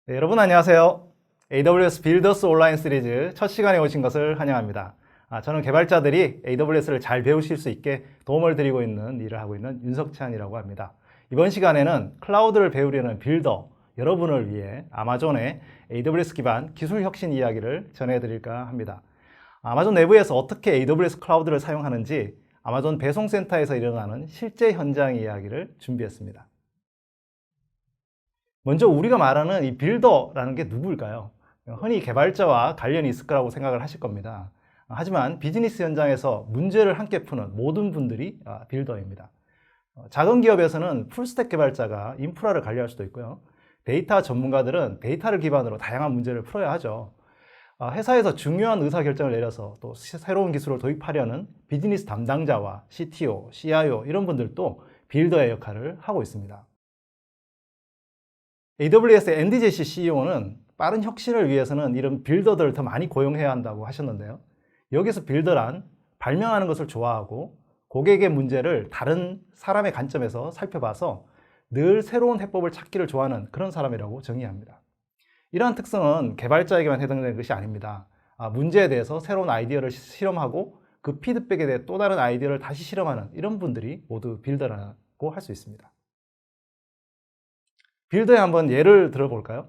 네, 여러분 안녕하세요. AWS 빌더스 온라인 시리즈 첫 시간에 오신 것을 환영합니다. 저는 개발자들이 AWS를 잘 배우실 수 있게 도움을 드리고 있는 일을 하고 있는 윤석찬이라고 합니다. 이번 시간에는 클라우드를 배우려는 빌더 여러분을 위해 아마존의 AWS 기반 기술 혁신 이야기를 전해드릴까 합니다. 아마존 내부에서 어떻게 AWS 클라우드를 사용하는지 아마존 배송센터에서 일어나는 실제 현장 이야기를 준비했습니다. 먼저 우리가 말하는 이 빌더라는 게 누구일까요? 흔히 개발자와 관련이 있을 거라고 생각을 하실 겁니다. 하지만 비즈니스 현장에서 문제를 함께 푸는 모든 분들이 빌더입니다. 작은 기업에서는 풀스택 개발자가 인프라를 관리할 수도 있고요. 데이터 전문가들은 데이터를 기반으로 다양한 문제를 풀어야 하죠. 회사에서 중요한 의사결정을 내려서 또 새로운 기술을 도입하려는 비즈니스 담당자와 CTO, CIO 이런 분들도 빌더의 역할을 하고 있습니다. AWS의 앤디 제시 CEO는 빠른 혁신을 위해서는 이런 빌더들을 더 많이 고용해야 한다고 하셨는데요. 여기서 빌더란 발명하는 것을 좋아하고 고객의 문제를 다른 사람의 관점에서 살펴봐서 늘 새로운 해법을 찾기를 좋아하는 그런 사람이라고 정의합니다. 이러한 특성은 개발자에게만 해당되는 것이 아닙니다. 문제에 대해서 새로운 아이디어를 실험하고 그 피드백에 대해 또 다른 아이디어를 다시 실험하는 이런 분들이 모두 빌더라고 할 수 있습니다. 빌더에 한번 예를 들어볼까요?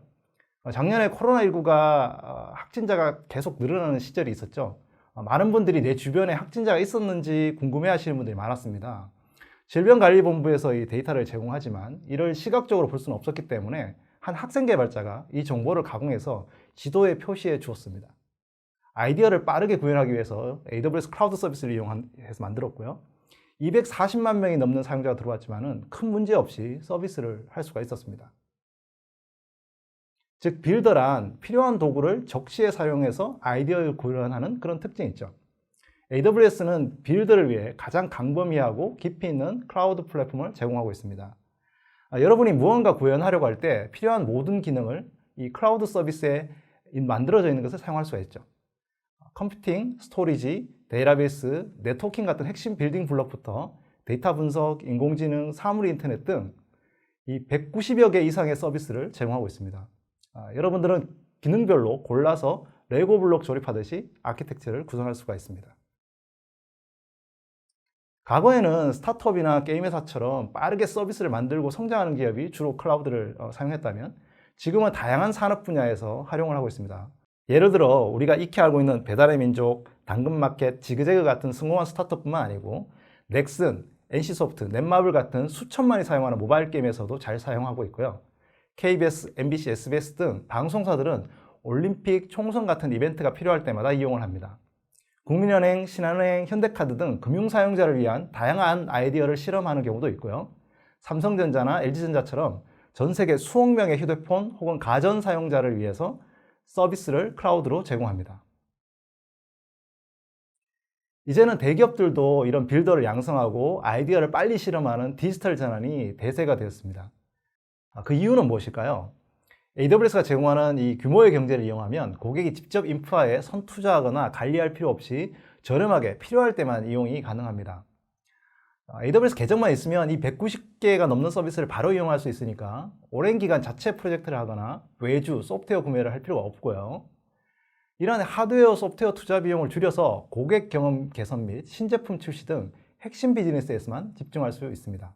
작년에 코로나19가 확진자가 계속 늘어나는 시절이 있었죠. 많은 분들이 내 주변에 확진자가 있었는지 궁금해 하시는 분들이 많았습니다. 질병관리본부에서 이 데이터를 제공하지만 이를 시각적으로 볼 수는 없었기 때문에 한 학생 개발자가 이 정보를 가공해서 지도에 표시해 주었습니다. 아이디어를 빠르게 구현하기 위해서 AWS 클라우드 서비스를 이용해서 만들었고요. 240만 명이 넘는 사용자가 들어왔지만 큰 문제 없이 서비스를 할 수가 있었습니다. 즉 빌더란 필요한 도구를 적시에 사용해서 아이디어를 구현하는 그런 특징이 있죠. AWS는 빌더를 위해 가장 광범위하고 깊이 있는 클라우드 플랫폼을 제공하고 있습니다. 여러분이 무언가 구현하려고 할 때 필요한 모든 기능을 이 클라우드 서비스에 만들어져 있는 것을 사용할 수가 있죠. 컴퓨팅, 스토리지, 데이터베이스, 네트워킹 같은 핵심 빌딩 블록부터 데이터 분석, 인공지능, 사물 인터넷 등 이 190여 개 이상의 서비스를 제공하고 있습니다. 여러분들은 기능별로 골라서 레고 블록 조립하듯이 아키텍처를 구성할 수가 있습니다. 과거에는 스타트업이나 게임 회사처럼 빠르게 서비스를 만들고 성장하는 기업이 주로 클라우드를 사용했다면 지금은 다양한 산업 분야에서 활용을 하고 있습니다. 예를 들어 우리가 익히 알고 있는 배달의 민족, 당근마켓, 지그재그 같은 성공한 스타트업뿐만 아니고 넥슨, NC소프트, 넷마블 같은 수천만이 사용하는 모바일 게임에서도 잘 사용하고 있고요. KBS, MBC, SBS 등 방송사들은 올림픽, 총선 같은 이벤트가 필요할 때마다 이용을 합니다. 국민은행, 신한은행, 현대카드 등 금융사용자를 위한 다양한 아이디어를 실험하는 경우도 있고요. 삼성전자나 LG전자처럼 전 세계 수억 명의 휴대폰 혹은 가전 사용자를 위해서 서비스를 클라우드로 제공합니다. 이제는 대기업들도 이런 빌더를 양성하고 아이디어를 빨리 실험하는 디지털 전환이 대세가 되었습니다. 그 이유는 무엇일까요? AWS가 제공하는 이 규모의 경제를 이용하면 고객이 직접 인프라에 선투자하거나 관리할 필요 없이 저렴하게 필요할 때만 이용이 가능합니다. AWS 계정만 있으면 이 190개가 넘는 서비스를 바로 이용할 수 있으니까 오랜 기간 자체 프로젝트를 하거나 외주, 소프트웨어 구매를 할 필요가 없고요. 이러한 하드웨어, 소프트웨어 투자 비용을 줄여서 고객 경험 개선 및 신제품 출시 등 핵심 비즈니스에서만 집중할 수 있습니다.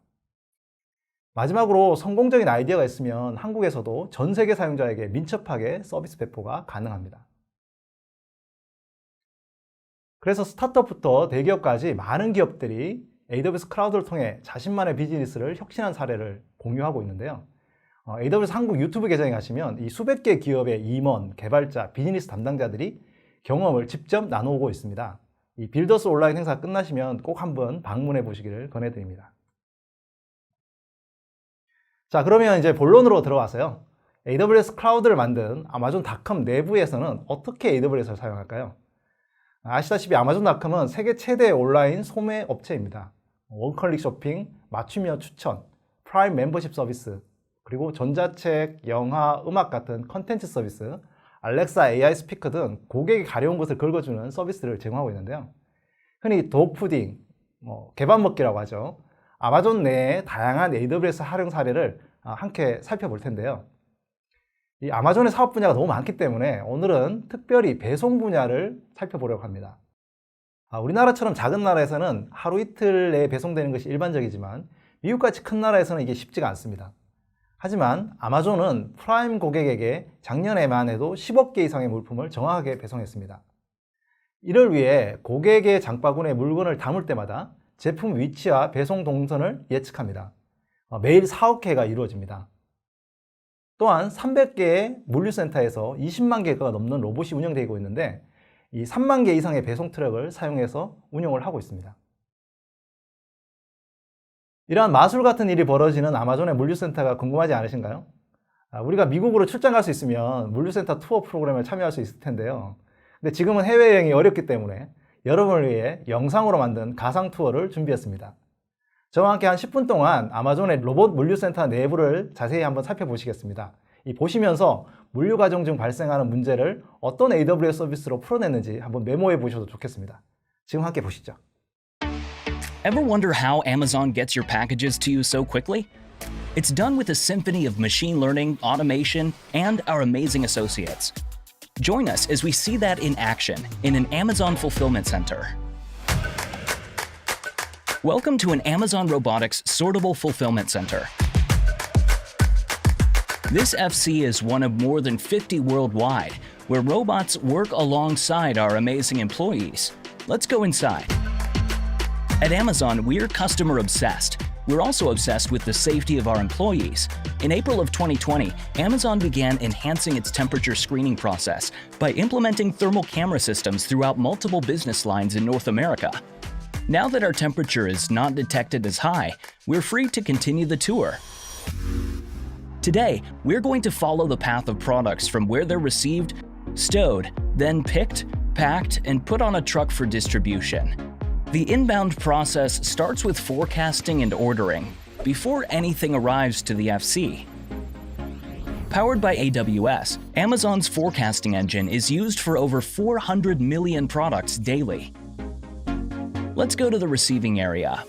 마지막으로 성공적인 아이디어가 있으면 한국에서도 전 세계 사용자에게 민첩하게 서비스 배포가 가능합니다. 그래서 스타트업부터 대기업까지 많은 기업들이 AWS 클라우드를 통해 자신만의 비즈니스를 혁신한 사례를 공유하고 있는데요. AWS 한국 유튜브 계정에 가시면 이 수백 개 기업의 임원, 개발자, 비즈니스 담당자들이 경험을 직접 나누고 있습니다. 이 빌더스 온라인 행사 끝나시면 꼭 한번 방문해 보시기를 권해드립니다. 자, 그러면 이제 본론으로 들어와서요. AWS 클라우드를 만든 아마존.com 내부에서는 어떻게 AWS를 사용할까요? 아시다시피 아마존.com은 세계 최대 온라인 소매 업체입니다. 원클릭 쇼핑, 맞춤형 추천, 프라임 멤버십 서비스, 그리고 전자책, 영화, 음악 같은 컨텐츠 서비스, 알렉사 AI 스피커 등 고객이 가려운 것을 긁어주는 서비스를 제공하고 있는데요. 흔히 도푸딩, 개밥먹기라고 하죠. 아마존 내의 다양한 AWS 활용 사례를 함께 살펴볼 텐데요. 이 아마존의 사업 분야가 너무 많기 때문에 오늘은 특별히 배송 분야를 살펴보려고 합니다. 우리나라처럼 작은 나라에서는 하루 이틀 내에 배송되는 것이 일반적이지만 미국같이 큰 나라에서는 이게 쉽지가 않습니다. 하지만 아마존은 프라임 고객에게 작년에만 해도 10억 개 이상의 물품을 정확하게 배송했습니다. 이를 위해 고객의 장바구니에 물건을 담을 때마다 제품 위치와 배송 동선을 예측합니다. 매일 4억 회가 이루어집니다. 또한 300개의 물류센터에서 20만 개가 넘는 로봇이 운영되고 있는데 이 3만 개 이상의 배송 트럭을 사용해서 운영을 하고 있습니다. 이러한 마술 같은 일이 벌어지는 아마존의 물류센터가 궁금하지 않으신가요? 우리가 미국으로 출장 갈 수 있으면 물류센터 투어 프로그램에 참여할 수 있을 텐데요. 근데 지금은 해외여행이 어렵기 때문에 여러분을 위해 영상으로 만든 가상 투어를 준비했습니다. 저와 함께 한 10분 동안 아마존의 로봇 물류센터 내부를 자세히 한번 살펴보시겠습니다. 보시면서 물류 과정 중 발생하는 문제를 어떤 AWS 서비스로 풀어냈는지 한번 메모해 보셔도 좋겠습니다. 지금 함께 보시죠. Ever wonder how Amazon gets your packages to you so quickly? It's done with a symphony of machine learning, automation, and our amazing associates. Join us as we see that in action in an Amazon fulfillment center. Welcome to an Amazon Robotics Sortable Fulfillment Center. This FC is one of more than 50 worldwide, where robots work alongside our amazing employees. Let's go inside. At Amazon, we're customer obsessed. We're also obsessed with the safety of our employees. In April of 2020, Amazon began enhancing its temperature screening process by implementing thermal camera systems throughout multiple business lines in North America. Now that our temperature is not detected as high, we're free to continue the tour. Today, we're going to follow the path of products from where they're received, stowed, then picked, packed, and put on a truck for distribution. The inbound process starts with forecasting and ordering before anything arrives to the FC. Powered by AWS, Amazon's forecasting engine is used for over 400 million products daily. Let's go to the receiving area.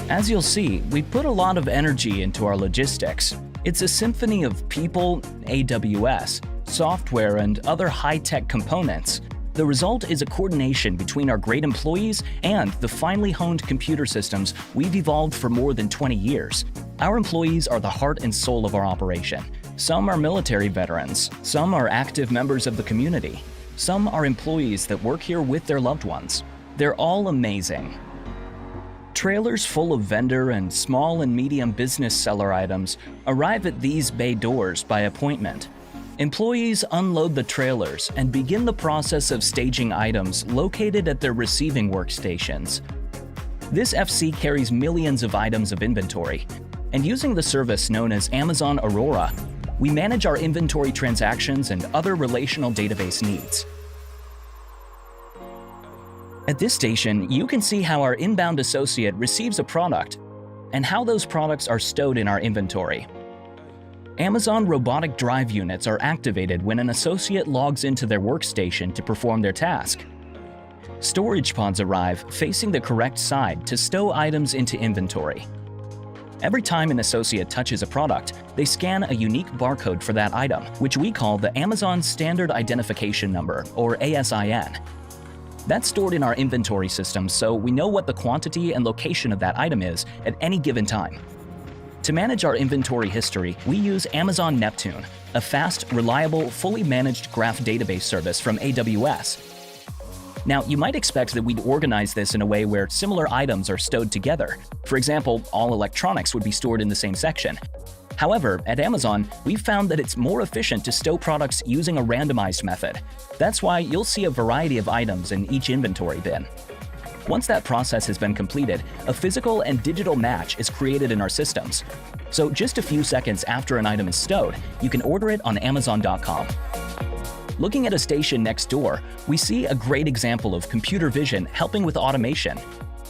As you'll see, we put a lot of energy into our logistics. It's a symphony of people, AWS, software, and other high-tech components. The result is a coordination between our great employees and the finely honed computer systems we've evolved for more than 20 years. Our employees are the heart and soul of our operation. Some are military veterans, some are active members of the community, some are employees that work here with their loved ones. They're all amazing. Trailers full of vendor and small and medium business seller items arrive at these bay doors by appointment. Employees unload the trailers and begin the process of staging items located at their receiving workstations. This FC carries millions of items of inventory, and using the service known as Amazon Aurora, we manage our inventory transactions and other relational database needs. At this station, you can see how our inbound associate receives a product and how those products are stowed in our inventory. Amazon robotic drive units are activated when an associate logs into their workstation to perform their task. Storage pods arrive facing the correct side to stow items into inventory. Every time an associate touches a product, they scan a unique barcode for that item, which we call the Amazon Standard Identification Number, or ASIN. That's stored in our inventory system, so we know what the quantity and location of that item is at any given time. To manage our inventory history, we use Amazon Neptune, a fast, reliable, fully managed graph database service from AWS. Now, you might expect that we'd organize this in a way where similar items are stowed together. For example, all electronics would be stored in the same section. However, at Amazon, we've found that it's more efficient to stow products using a randomized method. That's why you'll see a variety of items in each inventory bin. Once that process has been completed, a physical and digital match is created in our systems. So just a few seconds after an item is stowed, you can order it on Amazon.com. Looking at a station next door, we see a great example of computer vision helping with automation.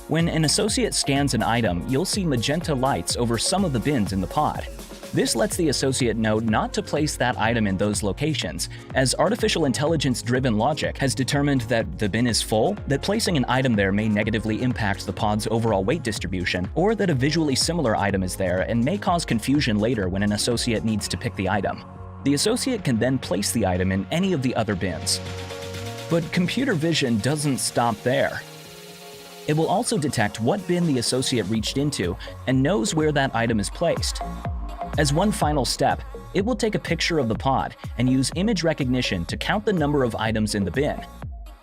When an associate scans an item, you'll see magenta lights over some of the bins in the pod. This lets the associate know not to place that item in those locations, as artificial intelligence-driven logic has determined that the bin is full, that placing an item there may negatively impact the pod's overall weight distribution, or that a visually similar item is there and may cause confusion later when an associate needs to pick the item. The associate can then place the item in any of the other bins. But computer vision doesn't stop there. It will also detect what bin the associate reached into and knows where that item is placed. As one final step, it will take a picture of the pod and use image recognition to count the number of items in the bin,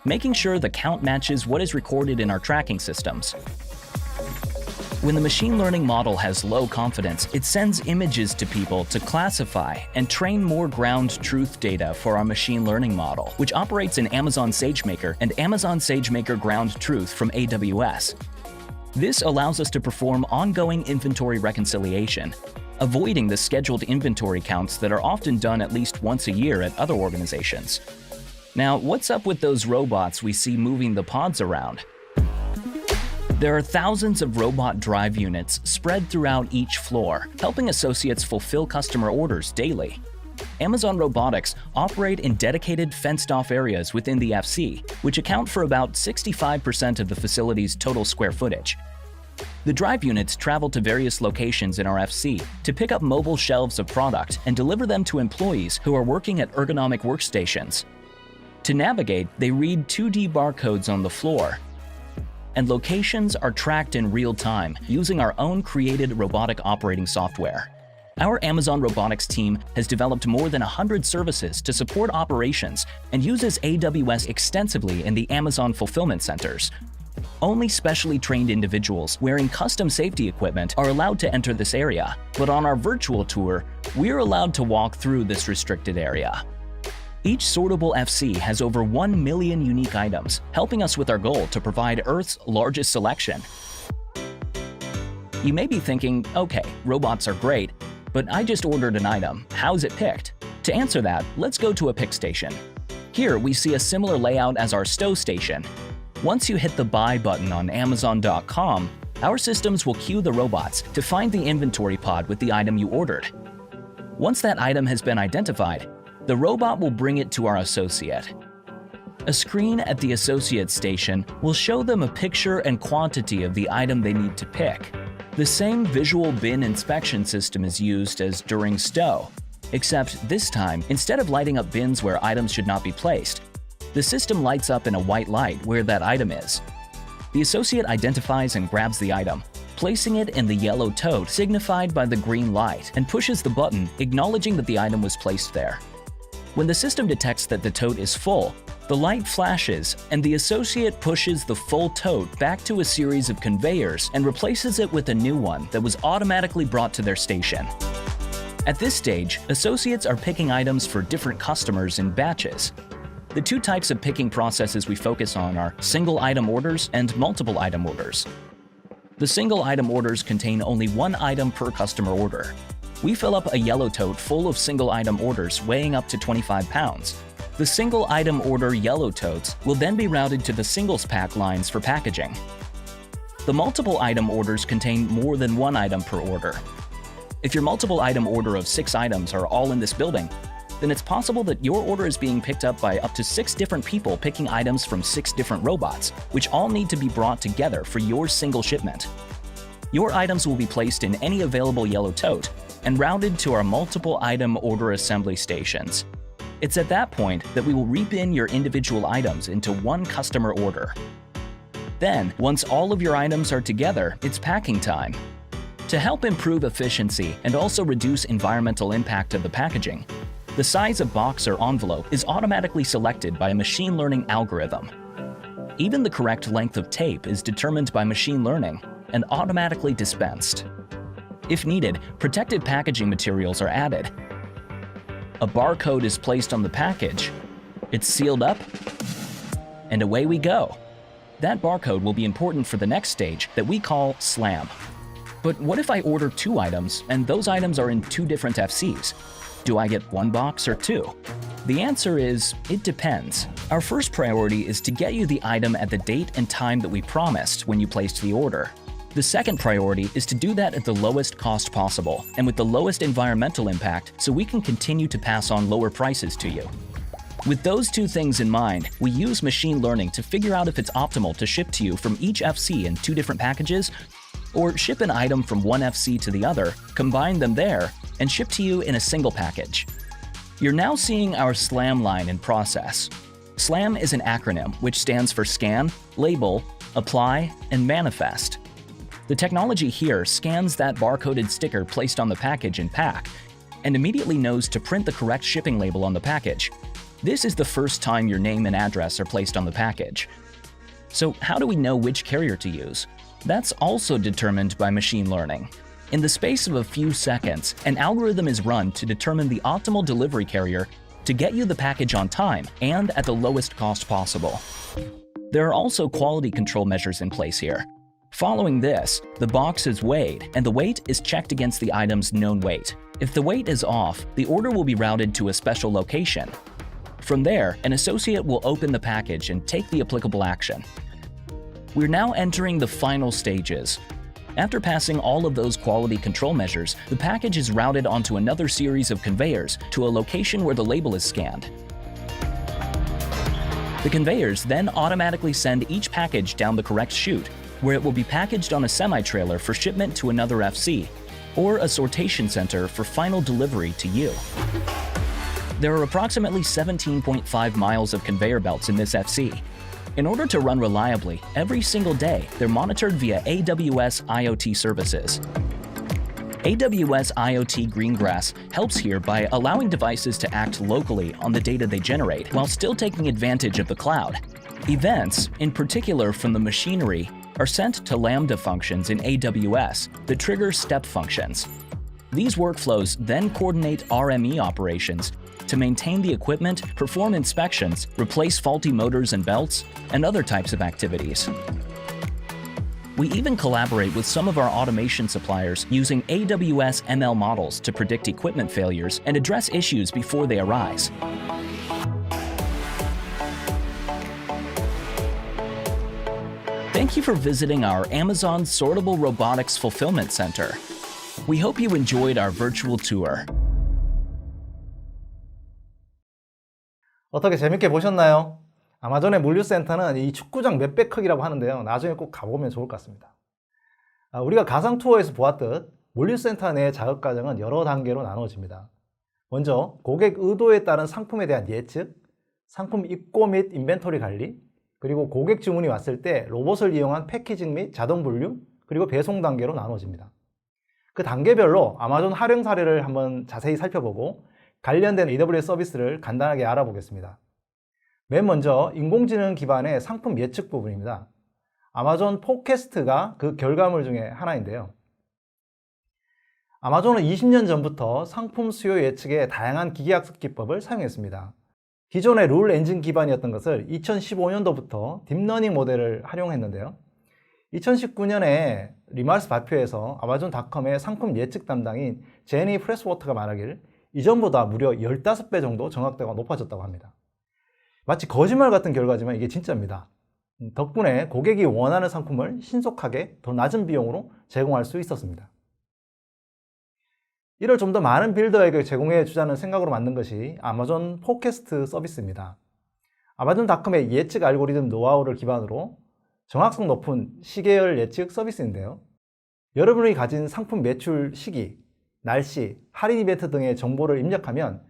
making sure the count matches what is recorded in our tracking systems. When the machine learning model has low confidence, it sends images to people to classify and train more ground truth data for our machine learning model, which operates in Amazon SageMaker and Amazon SageMaker Ground Truth from AWS. This allows us to perform ongoing inventory reconciliation, avoiding the scheduled inventory counts that are often done at least once a year at other organizations. Now, what's up with those robots we see moving the pods around? There are thousands of robot drive units spread throughout each floor, helping associates fulfill customer orders daily. Amazon Robotics operate in dedicated fenced-off areas within the FC, which account for about 65% of the facility's total square footage. The drive units travel to various locations in our FC to pick up mobile shelves of product and deliver them to employees who are working at ergonomic workstations. To navigate, they read 2D barcodes on the floor, and locations are tracked in real time using our own created robotic operating software. Our Amazon Robotics team has developed more than 100 services to support operations and uses AWS extensively in the Amazon fulfillment centers. Only specially trained individuals wearing custom safety equipment are allowed to enter this area, but on our virtual tour, we're allowed to walk through this restricted area. Each sortable FC has over 1 million unique items, helping us with our goal to provide Earth's largest selection. You may be thinking, okay, robots are great, but I just ordered an item. How's it picked? To answer that, let's go to a pick station. Here we see a similar layout as our stow station. Once you hit the buy button on Amazon.com, our systems will cue the robots to find the inventory pod with the item you ordered. Once that item has been identified, the robot will bring it to our associate. A screen at the associate station will show them a picture and quantity of the item they need to pick. The same visual bin inspection system is used as during stow, except this time, instead of lighting up bins where items should not be placed, the system lights up in a white light where that item is. The associate identifies and grabs the item, placing it in the yellow tote signified by the green light, and pushes the button, acknowledging that the item was placed there. When the system detects that the tote is full, the light flashes and the associate pushes the full tote back to a series of conveyors and replaces it with a new one that was automatically brought to their station. At this stage, associates are picking items for different customers in batches. The two types of picking processes we focus on are single item orders and multiple item orders. The single item orders contain only one item per customer order. We fill up a yellow tote full of single item orders weighing up to 25 pounds. The single item order yellow totes will then be routed to the singles pack lines for packaging. The multiple item orders contain more than one item per order. If your multiple item order of 6 items are all in this building, then it's possible that your order is being picked up by up to 6 different people picking items from 6 different robots, which all need to be brought together for your single shipment. Your items will be placed in any available yellow tote and routed to our multiple item order assembly stations. It's at that point that we will rebin your individual items into one customer order. Then, once all of your items are together, it's packing time. To help improve efficiency and also reduce environmental impact of the packaging, the size of box or envelope is automatically selected by a machine learning algorithm. Even the correct length of tape is determined by machine learning and automatically dispensed. If needed, protected packaging materials are added. A barcode is placed on the package, it's sealed up, and away we go. That barcode will be important for the next stage that we call SLAM. But what if I order 2 items and those items are in 2 different FCs? Do I get 1 box or 2? The answer is, it depends. Our first priority is to get you the item at the date and time that we promised when you placed the order. The second priority is to do that at the lowest cost possible and with the lowest environmental impact so we can continue to pass on lower prices to you. With those 2 things in mind, we use machine learning to figure out if it's optimal to ship to you from each FC in 2 different packages, or ship an item from one FC to the other, combine them there, and ship to you in a single package. You're now seeing our SLAM line in process. SLAM is an acronym which stands for Scan, Label, Apply, and Manifest. The technology here scans that barcoded sticker placed on the package in pack and immediately knows to print the correct shipping label on the package. This is the first time your name and address are placed on the package. So how do we know which carrier to use? That's also determined by machine learning. In the space of a few seconds, an algorithm is run to determine the optimal delivery carrier to get you the package on time and at the lowest cost possible. There are also quality control measures in place here. Following this, the box is weighed and the weight is checked against the item's known weight. If the weight is off, the order will be routed to a special location. From there, an associate will open the package and take the applicable action. We're now entering the final stages. After passing all of those quality control measures, the package is routed onto another series of conveyors to a location where the label is scanned. The conveyors then automatically send each package down the correct chute, where it will be packaged on a semi-trailer for shipment to another FC, or a sortation center for final delivery to you. There are approximately 17.5 miles of conveyor belts in this FC. In order to run reliably, every single day, they're monitored via AWS IoT services. AWS IoT Greengrass helps here by allowing devices to act locally on the data they generate while still taking advantage of the cloud. Events, in particular from the machinery, are sent to Lambda functions in AWS that trigger step functions. These workflows then coordinate RME operations to maintain the equipment, perform inspections, replace faulty motors and belts, and other types of activities. We even collaborate with some of our automation suppliers using AWS ML models to predict equipment failures and address issues before they arise. Thank you for visiting our Amazon Sortable Robotics Fulfillment Center. We hope you enjoyed our virtual tour. 어떻게 재밌게 보셨나요? 아마존의 물류센터는 이 축구장 몇백 크기라고 하는데요. 나중에 꼭 가보면 좋을 것 같습니다. 우리가 가상 투어에서 보았듯 물류센터 내 작업 과정은 여러 단계로 나누어집니다. 먼저 고객 의도에 따른 상품에 대한 예측, 상품 입고 및 인벤토리 관리, 그리고 고객 주문이 왔을 때 로봇을 이용한 패키징 및 자동 분류, 그리고 배송 단계로 나누어집니다. 그 단계별로 아마존 활용 사례를 한번 자세히 살펴보고 관련된 AWS 서비스를 간단하게 알아보겠습니다. 맨 먼저 인공지능 기반의 상품 예측 부분입니다. 아마존 포캐스트가 그 결과물 중에 하나인데요. 아마존은 20년 전부터 상품 수요 예측에 다양한 기계학습 기법을 사용했습니다. 기존의 룰 엔진 기반이었던 것을 2015년도부터 딥러닝 모델을 활용했는데요. 2019년에 리마스 발표에서 아마존닷컴의 상품 예측 담당인 제니 프레스워터가 말하길 이전보다 무려 15배 정도 정확도가 높아졌다고 합니다. 마치 거짓말 같은 결과지만 이게 진짜입니다. 덕분에 고객이 원하는 상품을 신속하게 더 낮은 비용으로 제공할 수 있었습니다. 이를 좀 더 많은 빌더에게 제공해 주자는 생각으로 만든 것이 아마존 포캐스트 서비스입니다. 아마존닷컴의 예측 알고리즘 노하우를 기반으로 정확성 높은 시계열 예측 서비스인데요. 여러분이 가진 상품 매출 시기, 날씨, 할인 이벤트 등의 정보를 입력하면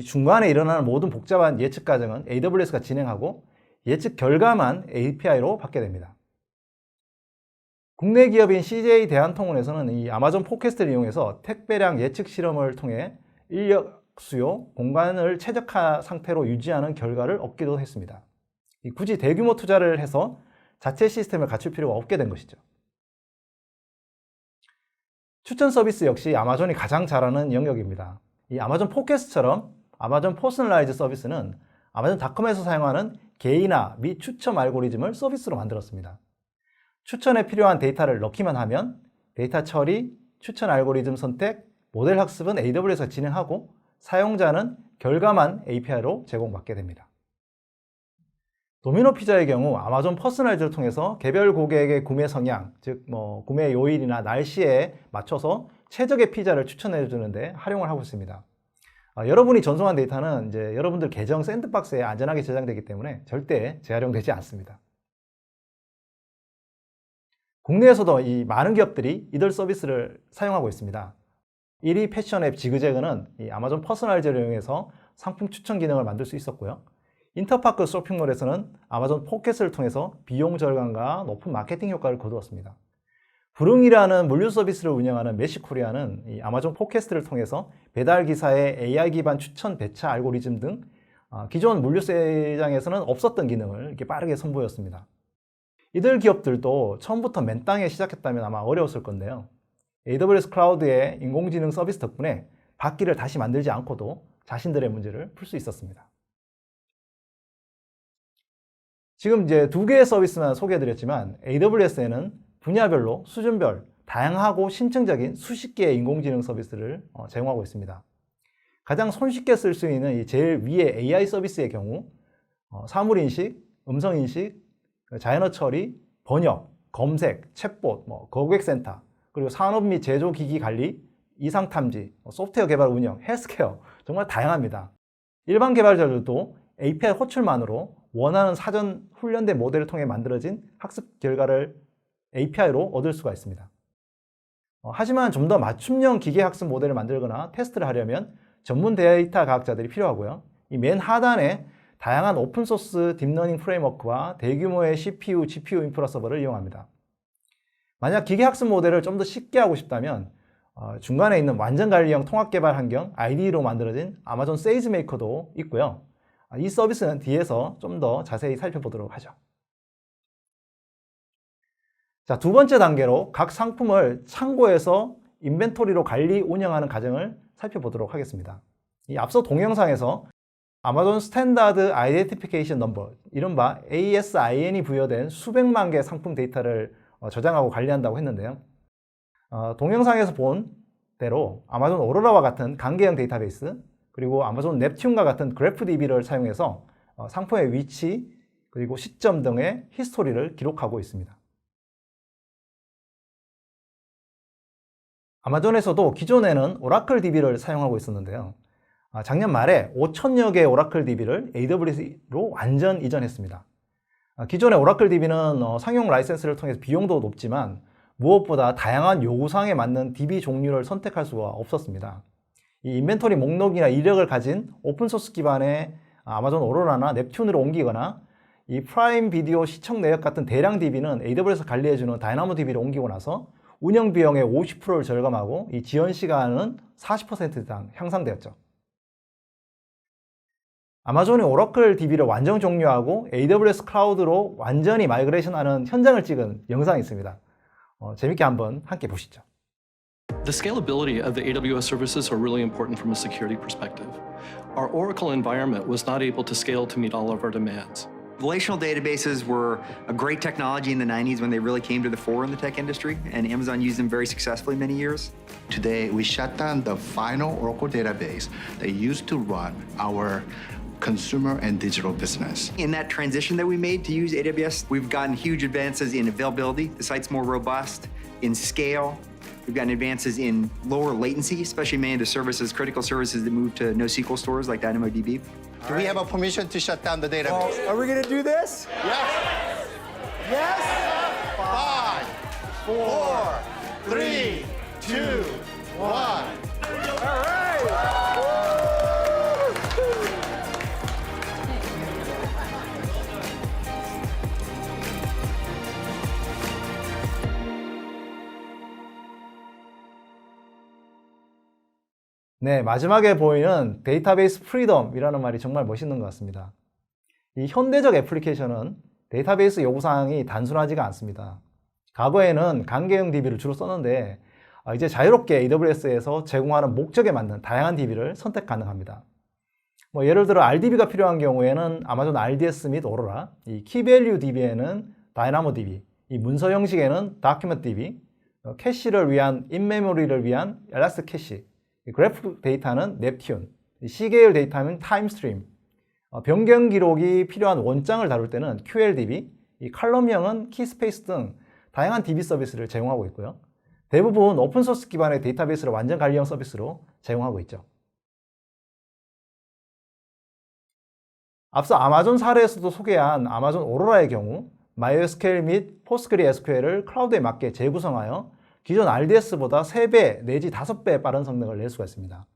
중간에 일어나는 모든 복잡한 예측 과정은 AWS가 진행하고 예측 결과만 API로 받게 됩니다. 국내 기업인 CJ 대한통운에서는 이 아마존 포캐스트를 이용해서 택배량 예측 실험을 통해 인력 수요, 공간을 최적화 상태로 유지하는 결과를 얻기도 했습니다. 굳이 대규모 투자를 해서 자체 시스템을 갖출 필요가 없게 된 것이죠. 추천 서비스 역시 아마존이 가장 잘하는 영역입니다. 이 아마존 포캐스트처럼 아마존 퍼스널라이즈 서비스는 아마존닷컴에서 사용하는 개인화 및 추첨 알고리즘을 서비스로 만들었습니다. 추천에 필요한 데이터를 넣기만 하면 데이터 처리, 추천 알고리즘 선택, 모델 학습은 AWS가 진행하고 사용자는 결과만 API로 제공받게 됩니다. 도미노 피자의 경우 아마존 퍼스널라이즈를 통해서 개별 고객의 구매 성향, 즉 구매 요일이나 날씨에 맞춰서 최적의 피자를 추천해 주는데 활용을 하고 있습니다. 여러분이 전송한 데이터는 이제 여러분들 계정 샌드박스에 안전하게 저장되기 때문에 절대 재활용되지 않습니다. 국내에서도 이 많은 기업들이 이들 서비스를 사용하고 있습니다. 1위 패션 앱 지그재그는 이 아마존 퍼스널라이저를 이용해서 상품 추천 기능을 만들 수 있었고요. 인터파크 쇼핑몰에서는 아마존 포켓을 통해서 비용 절감과 높은 마케팅 효과를 거두었습니다. 브릉이라는 물류 서비스를 운영하는 메시코리아는 이 아마존 포켓을 통해서 배달 기사의 AI 기반 추천 배차 알고리즘 등 기존 물류 시장에서는 없었던 기능을 이렇게 빠르게 선보였습니다. 이들 기업들도 처음부터 맨 땅에 시작했다면 아마 어려웠을 건데요. AWS 클라우드의 인공지능 서비스 덕분에 바퀴를 다시 만들지 않고도 자신들의 문제를 풀 수 있었습니다. 지금 이제 두 개의 서비스만 소개해드렸지만 AWS에는 분야별로 수준별 다양하고 심층적인 수십 개의 인공지능 서비스를 제공하고 있습니다. 가장 손쉽게 쓸 수 있는 이 제일 위의 AI 서비스의 경우 사물인식, 음성인식, 자연어 처리, 번역, 검색, 챗봇, 고객센터, 그리고 산업 및 제조기기 관리, 이상탐지, 소프트웨어 개발 운영, 헬스케어 정말 다양합니다. 일반 개발자들도 API 호출만으로 원하는 사전 훈련된 모델을 통해 만들어진 학습 결과를 API로 얻을 수가 있습니다. 하지만 좀 더 맞춤형 기계학습 모델을 만들거나 테스트를 하려면 전문 데이터 과학자들이 필요하고요. 이 맨 하단에 다양한 오픈소스 딥러닝 프레임워크와 대규모의 CPU, GPU 인프라 서버를 이용합니다. 만약 기계학습 모델을 좀 더 쉽게 하고 싶다면 중간에 있는 완전 관리형 통합 개발 환경 IDE로 만들어진 아마존 세이지메이커도 있고요. 이 서비스는 뒤에서 좀 더 자세히 살펴보도록 하죠. 자, 두 번째 단계로 각 상품을 창고에서 인벤토리로 관리, 운영하는 과정을 살펴보도록 하겠습니다. 이 앞서 동영상에서 아마존 스탠다드 아이덴티피케이션 넘버, 이른바 ASIN이 부여된 수백만 개의 상품 데이터를 저장하고 관리한다고 했는데요. 동영상에서 본 대로 아마존 오로라와 같은 강계형 데이터베이스, 그리고 아마존 넵튠과 같은 그래프DB를 사용해서 상품의 위치, 그리고 시점 등의 히스토리를 기록하고 있습니다. 아마존에서도 기존에는 오라클 DB를 사용하고 있었는데요. 작년 말에 5,000여 개의 오라클 DB를 AWS로 완전 이전했습니다. 기존의 오라클 DB는 상용 라이센스를 통해서 비용도 높지만 무엇보다 다양한 요구사항에 맞는 DB 종류를 선택할 수가 없었습니다. 이 인벤토리 목록이나 이력을 가진 오픈소스 기반의 아마존 오로라나 넵튠으로 옮기거나 이 프라임 비디오 시청 내역 같은 대량 DB는 AWS 관리해주는 다이나모 DB로 옮기고 나서 운영 비용의 50%를 절감하고 이 지연 시간은 40% 이상 향상되었죠. 아마존이 오라클 DB를 완전 종료하고 AWS 클라우드로 완전히 마이그레이션하는 현장을 찍은 영상이 있습니다. 재밌게 한번 함께 보시죠. The scalability of the AWS services are really important from a security perspective. Our Oracle environment was not able to scale to meet all of our demands. Relational databases were a great technology in the 90s when they really came to the fore in the tech industry, and Amazon used them very successfully many years. Today, we shut down the final Oracle database that used to run our consumer and digital business. In that transition that we made to use AWS, we've gotten huge advances in availability. The site's more robust. In scale, we've gotten advances in lower latency, especially many of the services, critical services that move to NoSQL stores like DynamoDB. Do we have a permission to shut down the database? Are we gonna do this? Yes. Yes? 5, 4, 3, 2, 1. 네, 마지막에 보이는 데이터베이스 프리덤이라는 말이 정말 멋있는 것 같습니다. 이 현대적 애플리케이션은 데이터베이스 요구사항이 단순하지가 않습니다. 과거에는 강계형 DB를 주로 썼는데 이제 자유롭게 AWS에서 제공하는 목적에 맞는 다양한 DB를 선택 가능합니다. 예를 들어 RDB가 필요한 경우에는 아마존 RDS 및 오로라, 이 키밸류 DB에는 다이나모DB, 이 문서 형식에는 다큐멘트DB, 캐시를 위한 인메모리를 위한 엘라스틱 캐시, 그래프 데이터는 넵튠, C계열 데이터는 타임스트림, 변경 기록이 필요한 원장을 다룰 때는 QLDB, 이 칼럼형은 키스페이스 등 다양한 DB 서비스를 제공하고 있고요. 대부분 오픈소스 기반의 데이터베이스를 완전 관리형 서비스로 제공하고 있죠. 앞서 아마존 사례에서도 소개한 아마존 오로라의 경우 MySQL 및 PostgreSQL을 클라우드에 맞게 재구성하여 기존 RDS보다 3배 내지 5배 빠른 성능을 낼 수가 있습니다.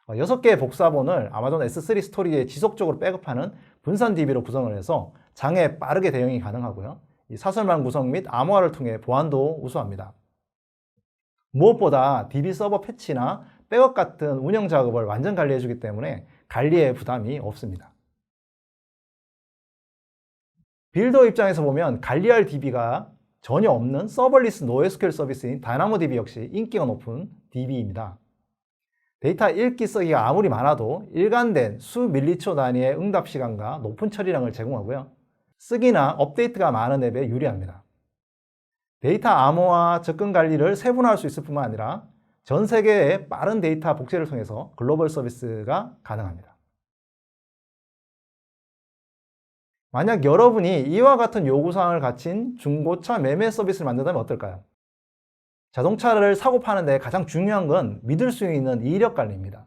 6개의 복사본을 아마존 S3 스토리지에 지속적으로 백업하는 분산 DB로 구성을 해서 장애에 빠르게 대응이 가능하고요. 이 사설만 구성 및 암호화를 통해 보안도 우수합니다. 무엇보다 DB 서버 패치나 백업 같은 운영 작업을 완전 관리해주기 때문에 관리에 부담이 없습니다. 빌더 입장에서 보면 관리할 DB가 전혀 없는 서버리스 NoSQL 서비스인 DynamoDB 역시 인기가 높은 DB입니다. 데이터 읽기 쓰기가 아무리 많아도 일관된 수 밀리초 단위의 응답 시간과 높은 처리량을 제공하고요. 쓰기나 업데이트가 많은 앱에 유리합니다. 데이터 암호화 접근 관리를 세분화할 수 있을 뿐만 아니라 전 세계의 빠른 데이터 복제를 통해서 글로벌 서비스가 가능합니다. 만약 여러분이 이와 같은 요구사항을 갖춘 중고차 매매 서비스를 만든다면 어떨까요? 자동차를 사고 파는데 가장 중요한 건 믿을 수 있는 이력 관리입니다.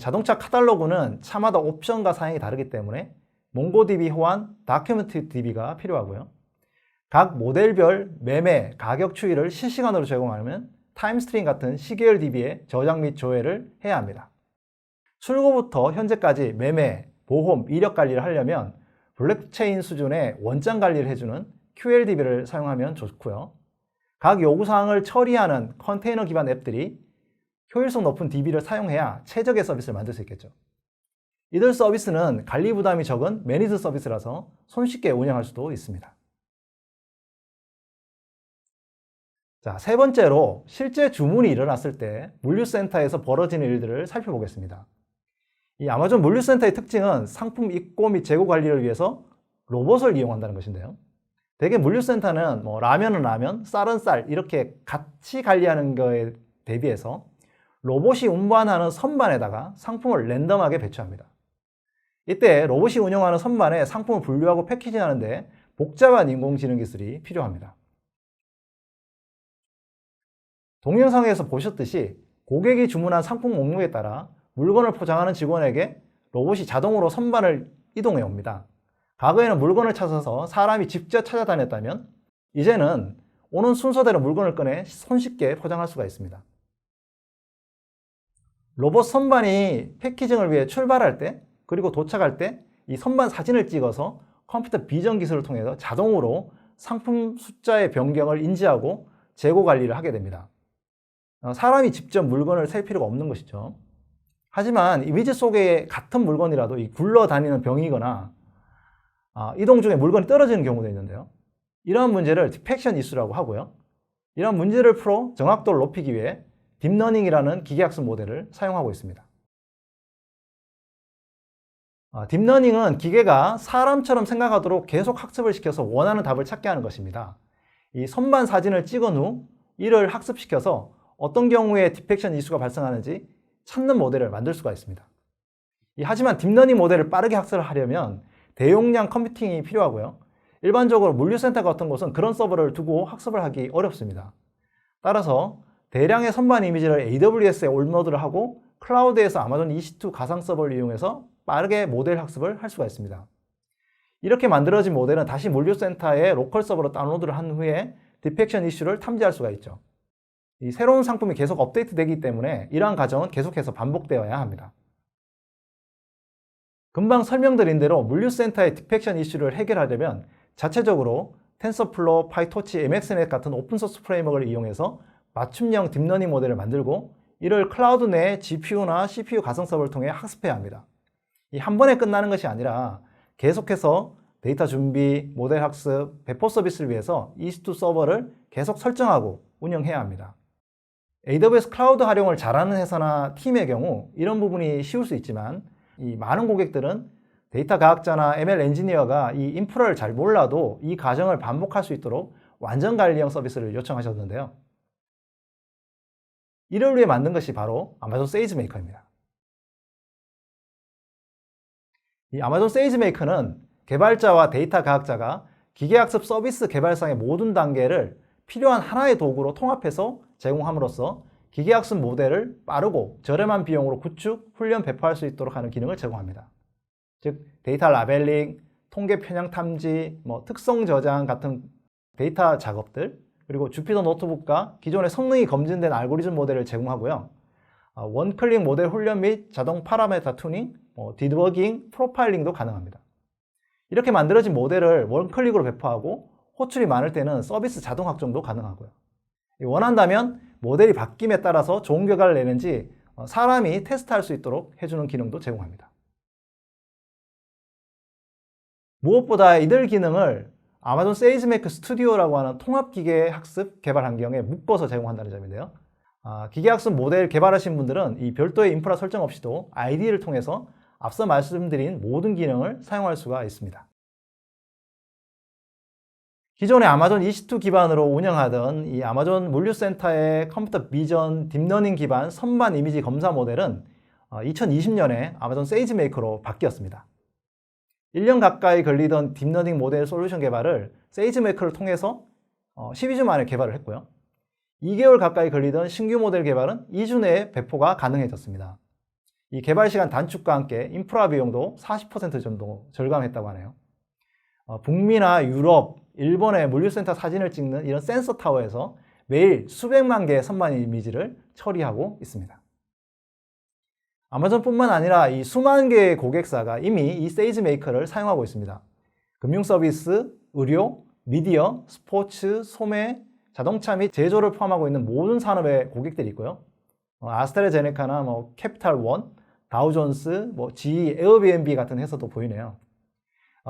자동차 카탈로그는 차마다 옵션과 사양이 다르기 때문에 몽고DB 호환, 다큐멘트DB가 필요하고요. 각 모델별 매매, 가격 추이를 실시간으로 제공하려면 타임스트림 같은 시계열 DB에 저장 및 조회를 해야 합니다. 출고부터 현재까지 매매, 보험, 이력 관리를 하려면 블록체인 수준의 원장 관리를 해주는 QLDB를 사용하면 좋고요. 각 요구사항을 처리하는 컨테이너 기반 앱들이 효율성 높은 DB를 사용해야 최적의 서비스를 만들 수 있겠죠. 이들 서비스는 관리 부담이 적은 매니지 서비스라서 손쉽게 운영할 수도 있습니다. 자, 세 번째로 실제 주문이 일어났을 때 물류센터에서 벌어지는 일들을 살펴보겠습니다. 이 아마존 물류센터의 특징은 상품 입고 및 재고 관리를 위해서 로봇을 이용한다는 것인데요. 대개 물류센터는 라면은 라면, 쌀은 쌀 이렇게 같이 관리하는 것에 대비해서 로봇이 운반하는 선반에다가 상품을 랜덤하게 배치합니다. 이때 로봇이 운영하는 선반에 상품을 분류하고 패키징하는데 복잡한 인공지능 기술이 필요합니다. 동영상에서 보셨듯이 고객이 주문한 상품 목록에 따라 물건을 포장하는 직원에게 로봇이 자동으로 선반을 이동해 옵니다. 과거에는 물건을 찾아서 사람이 직접 찾아다녔다면 이제는 오는 순서대로 물건을 꺼내 손쉽게 포장할 수가 있습니다. 로봇 선반이 패키징을 위해 출발할 때 그리고 도착할 때 이 선반 사진을 찍어서 컴퓨터 비전 기술을 통해서 자동으로 상품 숫자의 변경을 인지하고 재고 관리를 하게 됩니다. 사람이 직접 물건을 셀 필요가 없는 것이죠. 하지만 이미지 속에 같은 물건이라도 이 굴러다니는 병이거나 이동 중에 물건이 떨어지는 경우도 있는데요. 이러한 문제를 디펙션 이슈라고 하고요. 이러한 문제를 풀어 정확도를 높이기 위해 딥러닝이라는 기계학습 모델을 사용하고 있습니다. 딥러닝은 기계가 사람처럼 생각하도록 계속 학습을 시켜서 원하는 답을 찾게 하는 것입니다. 이 선반 사진을 찍은 후 이를 학습시켜서 어떤 경우에 디펙션 이슈가 발생하는지 찾는 모델을 만들 수가 있습니다. 하지만 딥러닝 모델을 빠르게 학습을 하려면 대용량 컴퓨팅이 필요하고요. 일반적으로 물류센터 같은 곳은 그런 서버를 두고 학습을 하기 어렵습니다. 따라서 대량의 선반 이미지를 AWS에 올로드를 하고 클라우드에서 아마존 EC2 가상 서버를 이용해서 빠르게 모델 학습을 할 수가 있습니다. 이렇게 만들어진 모델은 다시 물류센터에 로컬 서버로 다운로드를 한 후에 디펙션 이슈를 탐지할 수가 있죠. 이 새로운 상품이 계속 업데이트되기 때문에 이러한 과정은 계속해서 반복되어야 합니다. 금방 설명드린 대로 물류센터의 디펙션 이슈를 해결하려면 자체적으로 텐서플로우, 파이토치, MXNet 같은 오픈소스 프레임워크를 이용해서 맞춤형 딥러닝 모델을 만들고 이를 클라우드 내 GPU나 CPU 가상 서버를 통해 학습해야 합니다. 이 한 번에 끝나는 것이 아니라 계속해서 데이터 준비, 모델 학습, 배포 서비스를 위해서 EC2 서버를 계속 설정하고 운영해야 합니다. AWS 클라우드 활용을 잘하는 회사나 팀의 경우 이런 부분이 쉬울 수 있지만 이 많은 고객들은 데이터 과학자나 ML 엔지니어가 이 인프라를 잘 몰라도 이 과정을 반복할 수 있도록 완전 관리형 서비스를 요청하셨는데요. 이를 위해 만든 것이 바로 아마존 세이지메이커입니다. 이 아마존 세이지메이커는 개발자와 데이터 과학자가 기계학습 서비스 개발상의 모든 단계를 필요한 하나의 도구로 통합해서 제공함으로써 기계학습 모델을 빠르고 저렴한 비용으로 구축, 훈련, 배포할 수 있도록 하는 기능을 제공합니다. 즉 데이터 라벨링, 통계 편향 탐지, 특성 저장 같은 데이터 작업들, 그리고 주피터 노트북과 기존의 성능이 검증된 알고리즘 모델을 제공하고요. 원클릭 모델 훈련 및 자동 파라메타 튜닝, 디버깅, 프로파일링도 가능합니다. 이렇게 만들어진 모델을 원클릭으로 배포하고 호출이 많을 때는 서비스 자동 확정도 가능하고요. 원한다면 모델이 바뀜에 따라서 좋은 결과를 내는지 사람이 테스트할 수 있도록 해주는 기능도 제공합니다. 무엇보다 이들 기능을 아마존 세이지메이커 스튜디오라고 하는 통합기계 학습 개발 환경에 묶어서 제공한다는 점인데요. 기계학습 모델 개발하신 분들은 이 별도의 인프라 설정 없이도 IDE를 통해서 앞서 말씀드린 모든 기능을 사용할 수가 있습니다. 기존의 아마존 EC2 기반으로 운영하던 이 아마존 물류센터의 컴퓨터 비전 딥러닝 기반 선반 이미지 검사 모델은 2020년에 아마존 세이지메이커로 바뀌었습니다. 1년 가까이 걸리던 딥러닝 모델 솔루션 개발을 세이지메이커를 통해서 12주 만에 개발을 했고요. 2개월 가까이 걸리던 신규 모델 개발은 2주 내에 배포가 가능해졌습니다. 이 개발 시간 단축과 함께 인프라 비용도 40% 정도 절감했다고 하네요. 북미나 유럽, 일본의 물류센터 사진을 찍는 이런 센서 타워에서 매일 수백만 개의 선반 이미지를 처리하고 있습니다. 아마존뿐만 아니라 이 수만 개의 고객사가 이미 이 세이지메이커를 사용하고 있습니다. 금융 서비스, 의료, 미디어, 스포츠, 소매, 자동차 및 제조를 포함하고 있는 모든 산업의 고객들이 있고요. 아스트라제네카나 캐피탈원, 다우존스, GE, 에어비앤비 같은 회사도 보이네요.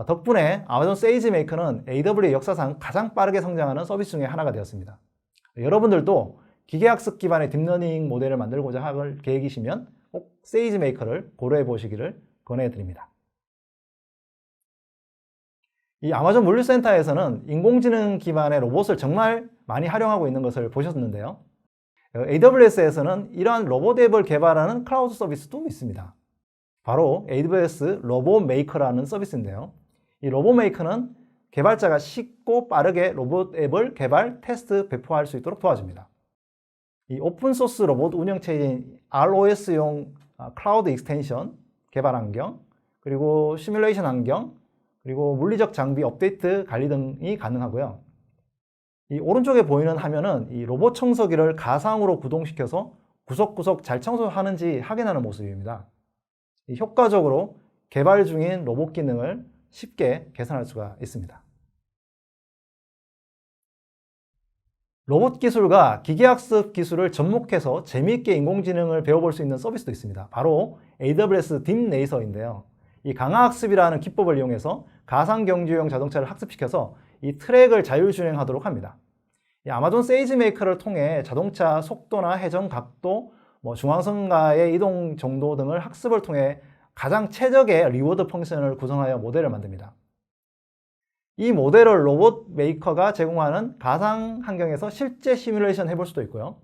덕분에 아마존 세이지메이커는 AWS 역사상 가장 빠르게 성장하는 서비스 중에 하나가 되었습니다. 여러분들도 기계학습 기반의 딥러닝 모델을 만들고자 할 계획이시면 꼭 세이지메이커를 고려해 보시기를 권해드립니다. 이 아마존 물류센터에서는 인공지능 기반의 로봇을 정말 많이 활용하고 있는 것을 보셨는데요. AWS에서는 이러한 로봇 앱을 개발하는 클라우드 서비스도 있습니다. 바로 AWS 로봇 메이커라는 서비스인데요. 이 로봇 메이커는 개발자가 쉽고 빠르게 로봇 앱을 개발, 테스트, 배포할 수 있도록 도와줍니다. 이 오픈소스 로봇 운영체인 ROS용 클라우드 익스텐션 개발 환경, 그리고 시뮬레이션 환경, 그리고 물리적 장비 업데이트 관리 등이 가능하고요. 이 오른쪽에 보이는 화면은 이 로봇 청소기를 가상으로 구동시켜서 구석구석 잘 청소하는지 확인하는 모습입니다. 효과적으로 개발 중인 로봇 기능을 쉽게 개선할 수가 있습니다. 로봇 기술과 기계학습 기술을 접목해서 재미있게 인공지능을 배워볼 수 있는 서비스도 있습니다. 바로 AWS 딥레이서인데요. 이 강화학습이라는 기법을 이용해서 가상경주용 자동차를 학습시켜서 이 트랙을 자율주행하도록 합니다. 이 아마존 세이지메이커를 통해 자동차 속도나 회전 각도, 중앙선과의 이동 정도 등을 학습을 통해 가장 최적의 리워드 펑션을 구성하여 모델을 만듭니다. 이 모델을 로봇 메이커가 제공하는 가상 환경에서 실제 시뮬레이션 해볼 수도 있고요.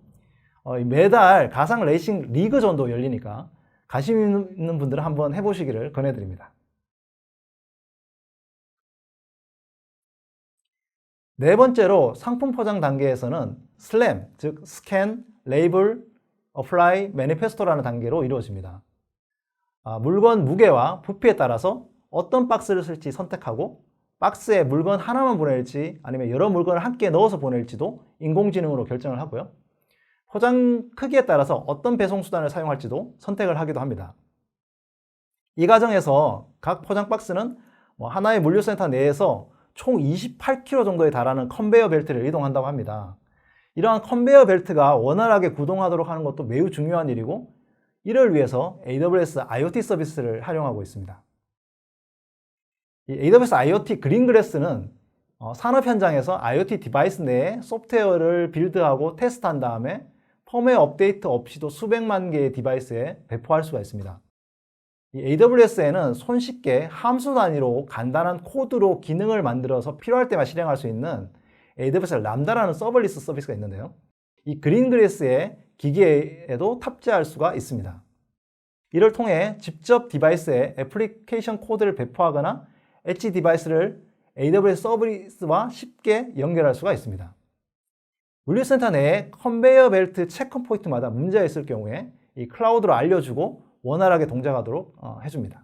매달 가상 레이싱 리그전도 열리니까 관심 있는 분들은 한번 해보시기를 권해드립니다. 네 번째로 상품 포장 단계에서는 슬램, 즉 스캔, 레이블, 어플라이, 매니페스토라는 단계로 이루어집니다. 물건 무게와 부피에 따라서 어떤 박스를 쓸지 선택하고 박스에 물건 하나만 보낼지 아니면 여러 물건을 함께 넣어서 보낼지도 인공지능으로 결정을 하고요. 포장 크기에 따라서 어떤 배송 수단을 사용할지도 선택을 하기도 합니다. 이 과정에서 각 포장 박스는 하나의 물류센터 내에서 총 28kg 정도에 달하는 컨베이어 벨트를 이동한다고 합니다. 이러한 컨베이어 벨트가 원활하게 구동하도록 하는 것도 매우 중요한 일이고 이를 위해서 AWS IoT 서비스를 활용하고 있습니다. 이 AWS IoT 그린그래스는 산업 현장에서 IoT 디바이스 내에 소프트웨어를 빌드하고 테스트한 다음에 펌웨어 업데이트 없이도 수백만 개의 디바이스에 배포할 수가 있습니다. 이 AWS에는 손쉽게 함수 단위로 간단한 코드로 기능을 만들어서 필요할 때만 실행할 수 있는 AWS 람다라는 서버리스 서비스가 있는데요. 이 그린그래스의 기기에도 탑재할 수가 있습니다. 이를 통해 직접 디바이스에 애플리케이션 코드를 배포하거나 엣지 디바이스를 AWS 서비스와 쉽게 연결할 수가 있습니다. 물류센터 내에 컨베이어 벨트 체크 포인트마다 문제가 있을 경우에 이 클라우드로 알려주고 원활하게 동작하도록 해줍니다.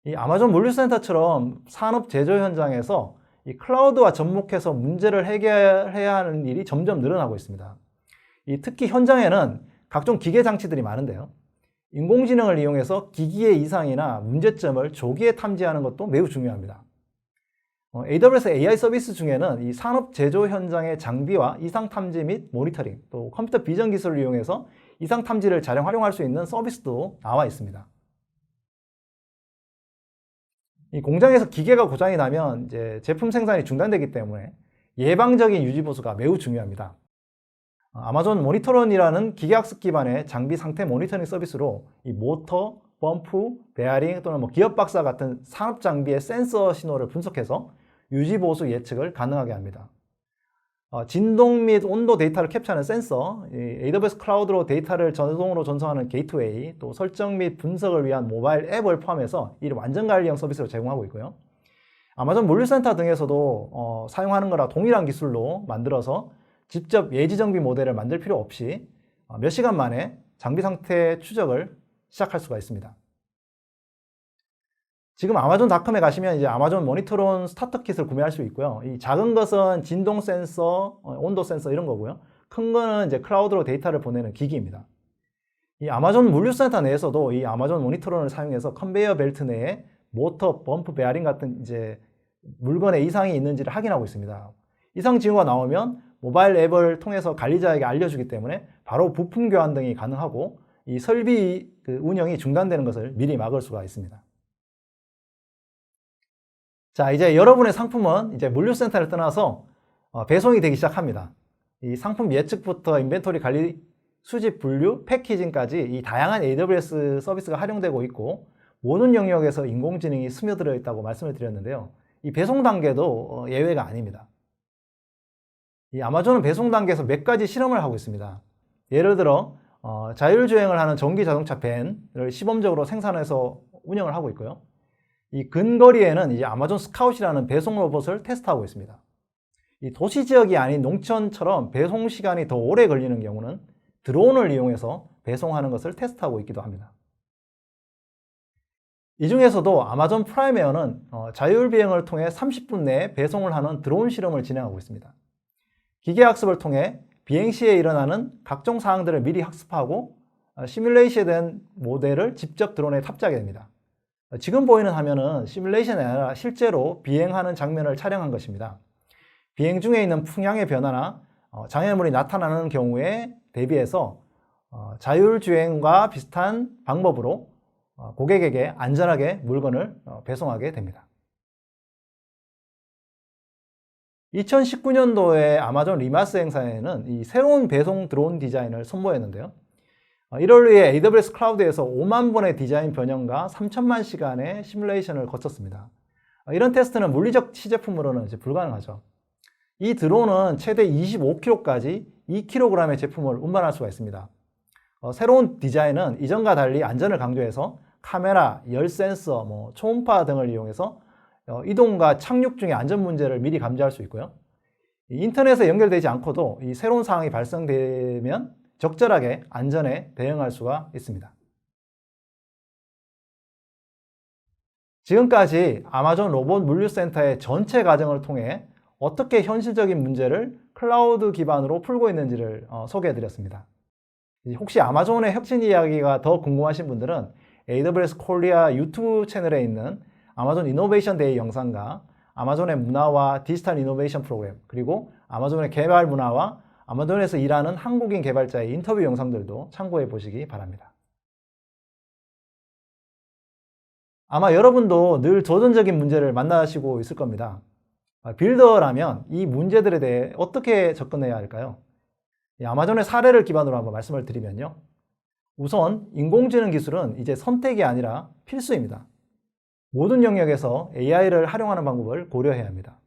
이 아마존 물류센터처럼 산업 제조 현장에서 이 클라우드와 접목해서 문제를 해결해야 하는 일이 점점 늘어나고 있습니다. 특히 현장에는 각종 기계 장치들이 많은데요. 인공지능을 이용해서 기기의 이상이나 문제점을 조기에 탐지하는 것도 매우 중요합니다. AWS AI 서비스 중에는 이 산업 제조 현장의 장비와 이상 탐지 및 모니터링, 또 컴퓨터 비전 기술을 이용해서 이상 탐지를 잘 활용할 수 있는 서비스도 나와 있습니다. 이 공장에서 기계가 고장이 나면 이제 제품 생산이 중단되기 때문에 예방적인 유지 보수가 매우 중요합니다. 아마존 모니터론이라는 기계학습 기반의 장비 상태 모니터링 서비스로 이 모터, 펌프, 베어링 또는 기어박스 같은 산업 장비의 센서 신호를 분석해서 유지 보수 예측을 가능하게 합니다. 진동 및 온도 데이터를 캡처하는 센서, AWS 클라우드로 데이터를 자동으로 전송하는 게이트웨이, 또 설정 및 분석을 위한 모바일 앱을 포함해서 이 완전 관리형 서비스를 제공하고 있고요. 아마존 물류센터 등에서도 사용하는 거랑 동일한 기술로 만들어서 직접 예지 정비 모델을 만들 필요 없이 몇 시간 만에 장비 상태 추적을 시작할 수가 있습니다. 지금 아마존닷컴에 가시면 이제 아마존 모니터론 스타터 킷을 구매할 수 있고요. 이 작은 것은 진동 센서, 온도 센서 이런 거고요. 큰 거는 이제 클라우드로 데이터를 보내는 기기입니다. 이 아마존 물류센터 내에서도 이 아마존 모니터론을 사용해서 컨베이어 벨트 내에 모터, 펌프, 베어링 같은 이제 물건에 이상이 있는지를 확인하고 있습니다. 이상 징후가 나오면 모바일 앱을 통해서 관리자에게 알려주기 때문에 바로 부품 교환 등이 가능하고 이 설비 운영이 중단되는 것을 미리 막을 수가 있습니다. 자, 이제 여러분의 상품은 이제 물류센터를 떠나서 배송이 되기 시작합니다. 이 상품 예측부터 인벤토리 관리, 수집, 분류, 패키징까지 이 다양한 AWS 서비스가 활용되고 있고 모든 영역에서 인공지능이 스며들어 있다고 말씀을 드렸는데요. 이 배송 단계도 예외가 아닙니다. 이 아마존은 배송 단계에서 몇 가지 실험을 하고 있습니다. 예를 들어 자율주행을 하는 전기 자동차 밴을 시범적으로 생산해서 운영을 하고 있고요. 이 근거리에는 이제 아마존 스카웃이라는 배송 로봇을 테스트하고 있습니다. 이 도시 지역이 아닌 농촌처럼 배송 시간이 더 오래 걸리는 경우는 드론을 이용해서 배송하는 것을 테스트하고 있기도 합니다. 이 중에서도 아마존 프라임에어는 자율비행을 통해 30분 내에 배송을 하는 드론 실험을 진행하고 있습니다. 기계학습을 통해 비행 시에 일어나는 각종 사항들을 미리 학습하고 시뮬레이션된 모델을 직접 드론에 탑재하게 됩니다. 지금 보이는 화면은 시뮬레이션이 아니라 실제로 비행하는 장면을 촬영한 것입니다. 비행 중에 있는 풍향의 변화나 장애물이 나타나는 경우에 대비해서 자율주행과 비슷한 방법으로 고객에게 안전하게 물건을 배송하게 됩니다. 2019년도에 아마존 리마스 행사에는 이 새로운 배송 드론 디자인을 선보였는데요. 이를 위해 AWS 클라우드에서 5만 번의 디자인 변형과 3천만 시간의 시뮬레이션을 거쳤습니다. 이런 테스트는 물리적 시제품으로는 이제 불가능하죠. 이 드론은 최대 25kg까지 2kg의 제품을 운반할 수가 있습니다. 새로운 디자인은 이전과 달리 안전을 강조해서 카메라, 열 센서, 초음파 등을 이용해서 이동과 착륙 중의 안전 문제를 미리 감지할 수 있고요. 인터넷에 연결되지 않고도 이 새로운 상황이 발생되면 적절하게 안전에 대응할 수가 있습니다. 지금까지 아마존 로봇 물류센터의 전체 과정을 통해 어떻게 현실적인 문제를 클라우드 기반으로 풀고 있는지를 소개해드렸습니다. 혹시 아마존의 혁신 이야기가 더 궁금하신 분들은 AWS 코리아 유튜브 채널에 있는 아마존 이노베이션 데이 영상과 아마존의 문화와 디지털 이노베이션 프로그램, 그리고 아마존의 개발 문화와 아마존에서 일하는 한국인 개발자의 인터뷰 영상들도 참고해 보시기 바랍니다. 아마 여러분도 늘 도전적인 문제를 만나시고 있을 겁니다. 빌더라면 이 문제들에 대해 어떻게 접근해야 할까요? 아마존의 사례를 기반으로 한번 말씀을 드리면요. 우선 인공지능 기술은 이제 선택이 아니라 필수입니다. 모든 영역에서 AI를 활용하는 방법을 고려해야 합니다.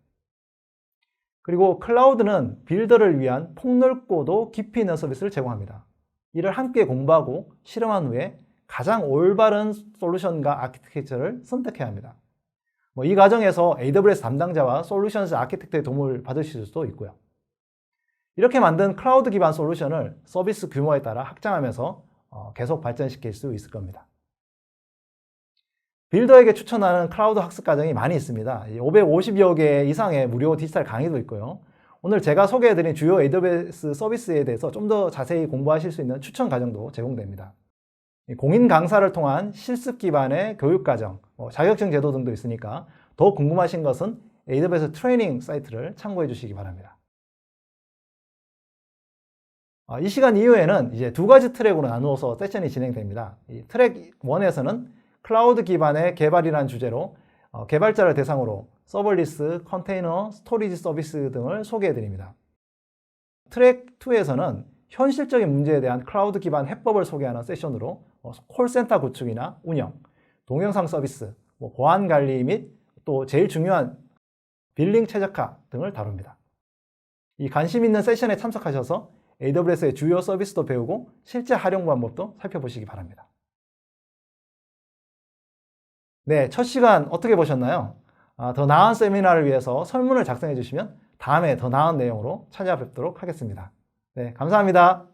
그리고 클라우드는 빌더를 위한 폭넓고도 깊이 있는 서비스를 제공합니다. 이를 함께 공부하고 실험한 후에 가장 올바른 솔루션과 아키텍처를 선택해야 합니다. 이 과정에서 AWS 담당자와 솔루션스 아키텍트의 도움을 받으실 수도 있고요. 이렇게 만든 클라우드 기반 솔루션을 서비스 규모에 따라 확장하면서 계속 발전시킬 수 있을 겁니다. 빌더에게 추천하는 클라우드 학습 과정이 많이 있습니다. 550여 개 이상의 무료 디지털 강의도 있고요. 오늘 제가 소개해드린 주요 AWS 서비스에 대해서 좀 더 자세히 공부하실 수 있는 추천 과정도 제공됩니다. 공인 강사를 통한 실습 기반의 교육 과정, 자격증 제도 등도 있으니까 더 궁금하신 것은 AWS 트레이닝 사이트를 참고해 주시기 바랍니다. 이 시간 이후에는 이제 두 가지 트랙으로 나누어서 세션이 진행됩니다. 이 트랙 1에서는 클라우드 기반의 개발이라는 주제로 개발자를 대상으로 서버리스, 컨테이너, 스토리지 서비스 등을 소개해 드립니다. 트랙 2에서는 현실적인 문제에 대한 클라우드 기반 해법을 소개하는 세션으로 콜센터 구축이나 운영, 동영상 서비스, 보안 관리 및 또 제일 중요한 빌링 최적화 등을 다룹니다. 이 관심 있는 세션에 참석하셔서 AWS의 주요 서비스도 배우고 실제 활용 방법도 살펴보시기 바랍니다. 네, 첫 시간 어떻게 보셨나요? 더 나은 세미나를 위해서 설문을 작성해 주시면 다음에 더 나은 내용으로 찾아뵙도록 하겠습니다. 네, 감사합니다.